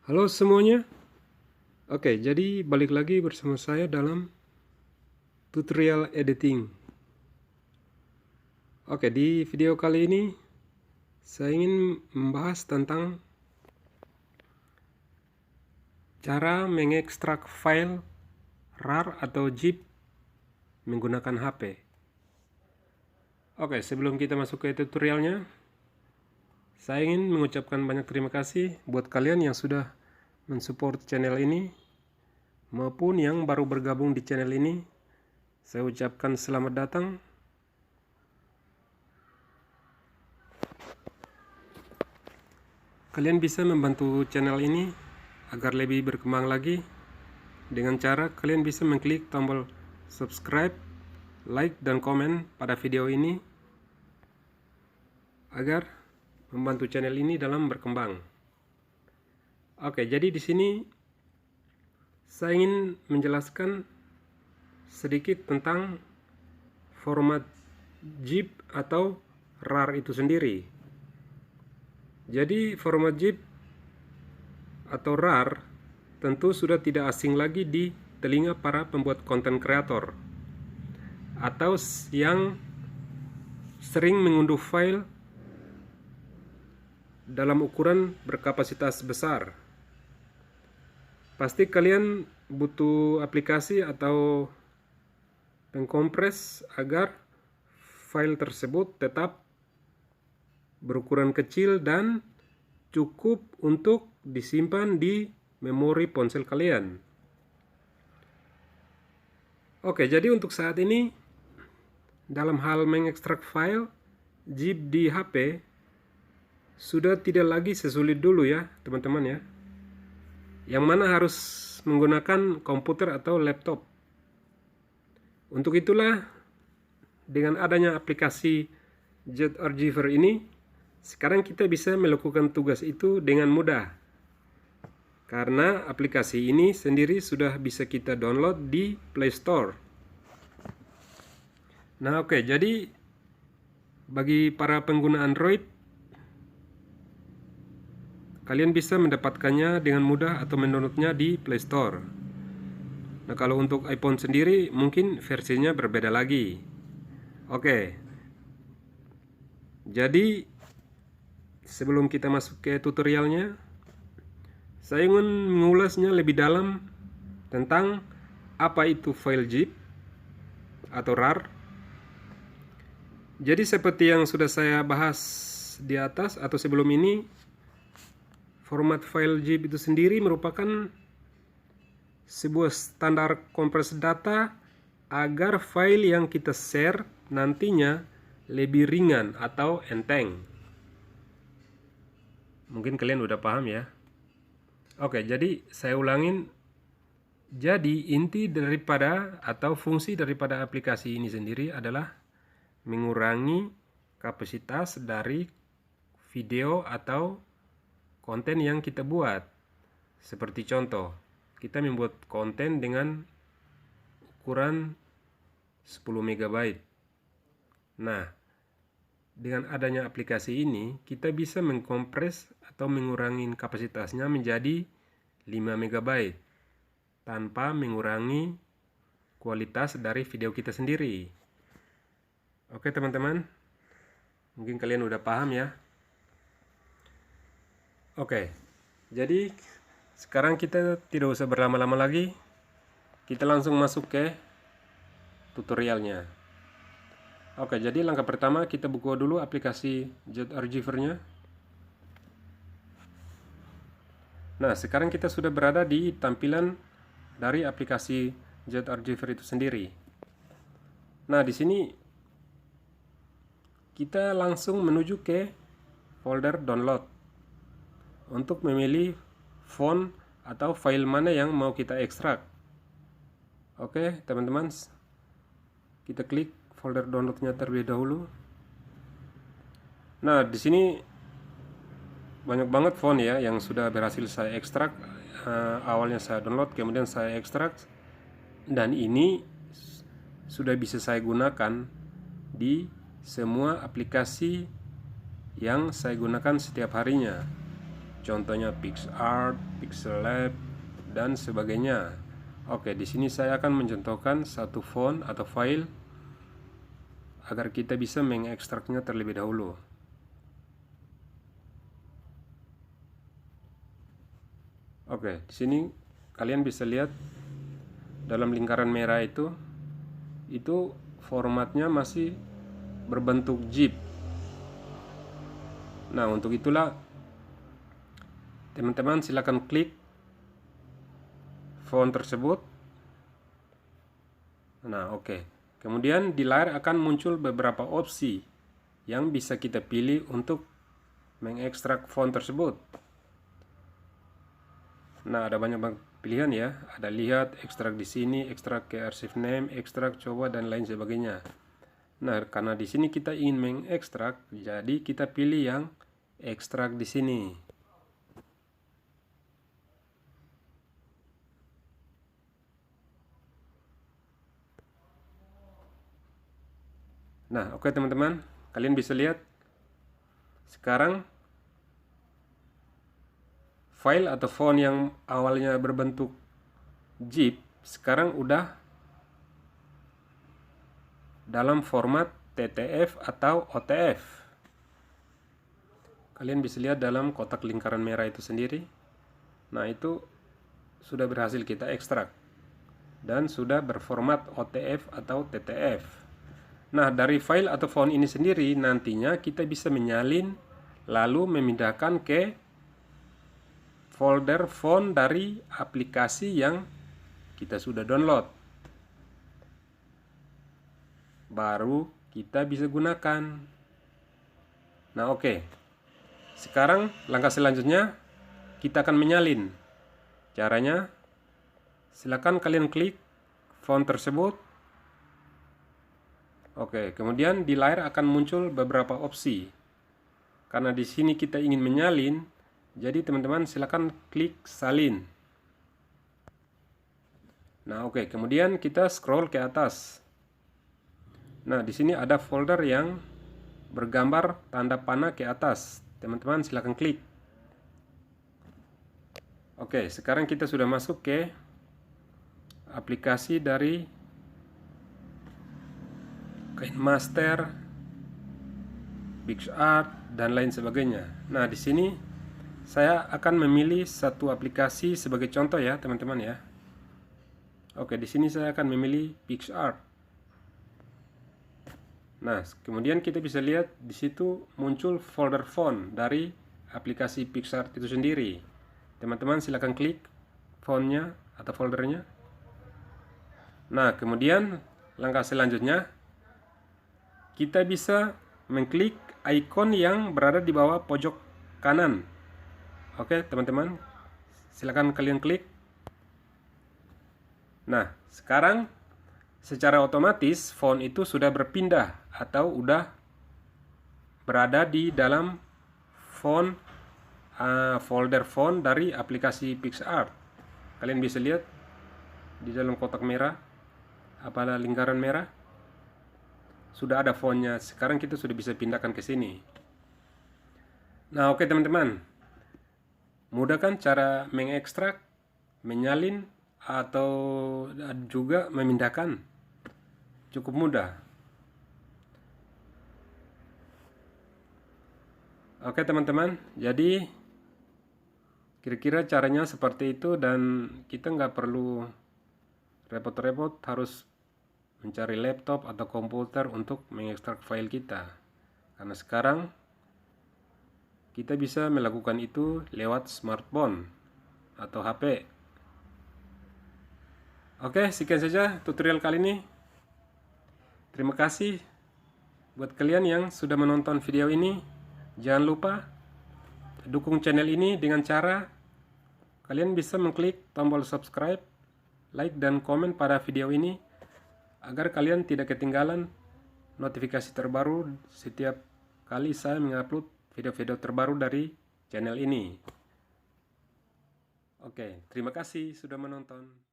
Halo semuanya. Oke, jadi balik lagi bersama saya dalam tutorial editing. Oke, di video kali ini saya ingin membahas tentang cara mengekstrak file RAR atau zip menggunakan HP. Oke, sebelum kita masuk ke tutorialnya, saya ingin mengucapkan banyak terima kasih buat kalian yang sudah mensupport channel ini maupun yang baru bergabung di channel ini. Saya ucapkan selamat datang. Kalian bisa membantu channel ini agar lebih berkembang lagi dengan cara kalian bisa mengklik tombol subscribe, like, dan komen pada video ini agar membantu channel ini dalam berkembang. Oke, jadi di sini saya ingin menjelaskan sedikit tentang format zip atau RAR itu sendiri. Jadi format zip atau RAR tentu sudah tidak asing lagi di telinga para pembuat konten kreator atau yang sering mengunduh file dalam ukuran berkapasitas besar. Pasti kalian butuh aplikasi atau pengkompres agar file tersebut tetap berukuran kecil dan cukup untuk disimpan di memori ponsel kalian. Oke, jadi untuk saat ini dalam hal mengekstrak file zip di HP sudah tidak lagi sesulit dulu ya teman-teman ya, yang mana harus menggunakan komputer atau laptop. Untuk itulah dengan adanya aplikasi Z-Archiver ini, sekarang kita bisa melakukan tugas itu dengan mudah karena aplikasi ini sendiri sudah bisa kita download di Play Store. Nah oke, jadi bagi para pengguna Android, kalian bisa mendapatkannya dengan mudah atau mendownloadnya di Play Store. Nah kalau untuk iPhone sendiri mungkin versinya berbeda lagi. Oke, jadi sebelum kita masuk ke tutorialnya, saya ingin mengulasnya lebih dalam tentang apa itu file zip atau RAR. Jadi seperti yang sudah saya bahas di atas atau sebelum ini, format file zip itu sendiri merupakan sebuah standar kompres data agar file yang kita share nantinya lebih ringan atau enteng. Mungkin kalian udah paham ya. Oke, jadi saya ulangin. Jadi inti daripada atau fungsi daripada aplikasi ini sendiri adalah mengurangi kapasitas dari video atau konten yang kita buat. Seperti contoh, kita membuat konten dengan ukuran 10 MB. Nah, dengan adanya aplikasi ini, kita bisa mengkompres atau mengurangi kapasitasnya menjadi 5 MB tanpa mengurangi kualitas dari video kita sendiri. Oke teman-teman, mungkin kalian udah paham ya. Oke, jadi sekarang kita tidak usah berlama-lama lagi, kita langsung masuk ke tutorialnya. Oke, jadi langkah pertama kita buka dulu aplikasi Z-Archiver-nya. Nah, sekarang kita sudah berada di tampilan dari aplikasi Z-Archiver itu sendiri. Nah, di sini kita langsung menuju ke folder download untuk memilih font atau file mana yang mau kita ekstrak. Oke, teman-teman, kita klik folder downloadnya terlebih dahulu. Nah, di sini banyak banget font ya yang sudah berhasil saya ekstrak. Awalnya saya download, kemudian saya ekstrak, dan ini sudah bisa saya gunakan di semua aplikasi yang saya gunakan setiap harinya. contohnya PixArt, Pixellab, dan sebagainya. Oke, di sini saya akan mencontohkan satu font atau file agar kita bisa mengekstraknya terlebih dahulu. Oke, di sini kalian bisa lihat dalam lingkaran merah itu formatnya masih berbentuk zip. Nah, untuk itulah teman-teman silakan klik font tersebut. Nah, oke. Kemudian di layar akan muncul beberapa opsi yang bisa kita pilih untuk mengekstrak font tersebut. Nah, ada banyak pilihan ya. Ada lihat, ekstrak di sini, ekstrak ke archive name, ekstrak coba, dan lain sebagainya. Nah, karena di sini kita ingin mengekstrak, jadi kita pilih yang ekstrak di sini. Nah, oke teman-teman, kalian bisa lihat sekarang file atau font yang awalnya berbentuk zip sekarang udah dalam format TTF atau OTF. Kalian bisa lihat dalam kotak lingkaran merah itu sendiri. Nah, itu sudah berhasil kita ekstrak dan sudah berformat OTF atau TTF. Nah, dari file atau font ini sendiri nantinya kita bisa menyalin lalu memindahkan ke folder font dari aplikasi yang kita sudah download. Baru kita bisa gunakan. Nah, oke. Sekarang langkah selanjutnya kita akan menyalin. Caranya, silakan kalian klik font tersebut. Oke, kemudian di layar akan muncul beberapa opsi. Karena di sini kita ingin menyalin, jadi teman-teman silakan klik salin. Nah, oke, kemudian kita scroll ke atas. Nah, di sini ada folder yang bergambar tanda panah ke atas. Teman-teman silakan klik. Oke, sekarang kita sudah masuk ke aplikasi dari KineMaster, PixArt, dan lain sebagainya. Nah, di sini saya akan memilih satu aplikasi sebagai contoh ya, teman-teman ya. Oke, di sini saya akan memilih PixArt. Nah, kemudian kita bisa lihat di situ muncul folder font dari aplikasi PixArt itu sendiri. Teman-teman silakan klik fontnya atau foldernya. Nah, kemudian langkah selanjutnya kita bisa mengklik ikon yang berada di bawah pojok kanan. Oke, teman-teman, silakan kalian klik. Nah, sekarang secara otomatis font itu sudah berpindah atau udah berada di dalam folder font dari aplikasi PixArt. Kalian bisa lihat di dalam kotak merah, lingkaran merah, sudah ada fontnya. Sekarang kita sudah bisa pindahkan ke sini. Nah, oke teman-teman, mudah kan cara mengekstrak, menyalin, atau juga memindahkan? Cukup mudah. Oke teman-teman, jadi kira-kira caranya seperti itu, dan kita nggak perlu repot-repot harus mencari laptop atau komputer untuk mengekstrak file kita, karena sekarang kita bisa melakukan itu lewat smartphone atau HP. Oke, sekian saja tutorial kali ini. Terima kasih buat kalian yang sudah menonton video ini. Jangan lupa dukung channel ini dengan cara kalian bisa mengklik tombol subscribe, like, dan komen pada video ini agar kalian tidak ketinggalan notifikasi terbaru setiap kali saya mengupload video-video terbaru dari channel ini. Oke, terima kasih sudah menonton.